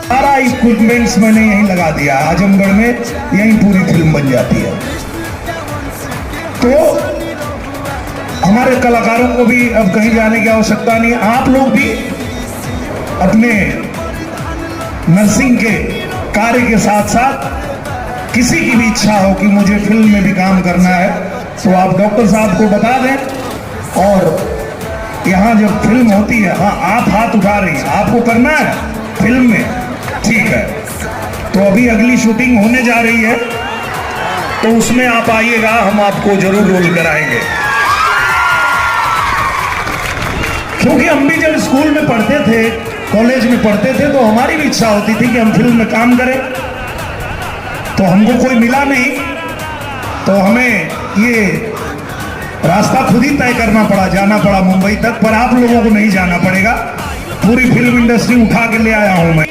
सारा इक्विपमेंट्स मैंने यहीं लगा दिया, आजमगढ़ में यहीं पूरी फिल्म बन जाती है। तो हमारे कलाकारों को भी अब कहीं जाने की आवश्यकता नहीं। आप लोग भी अपने नर्सिंग के कार्य के साथ साथ किसी की भी इच्छा हो कि मुझे फिल्म में भी काम करना है तो आप डॉक्टर साहब को बता दें। और यहाँ जब फिल्म होती है, हाँ आप हाथ उठा रही हैं, आपको करना है फिल्म में, ठीक है। तो अभी अगली शूटिंग होने जा रही है तो उसमें आप आइएगा, हम आपको जरूर रोल कराएंगे। क्योंकि हम भी जब स्कूल में पढ़ते थे, कॉलेज में पढ़ते थे, तो हमारी भी इच्छा होती थी कि हम फिल्म में काम करें। तो हमको कोई मिला नहीं तो हमें ये रास्ता खुद ही तय करना पड़ा, जाना पड़ा मुंबई तक। पर आप लोगों को नहीं जाना पड़ेगा, पूरी फिल्म इंडस्ट्री उठा के ले आया हूं मैं।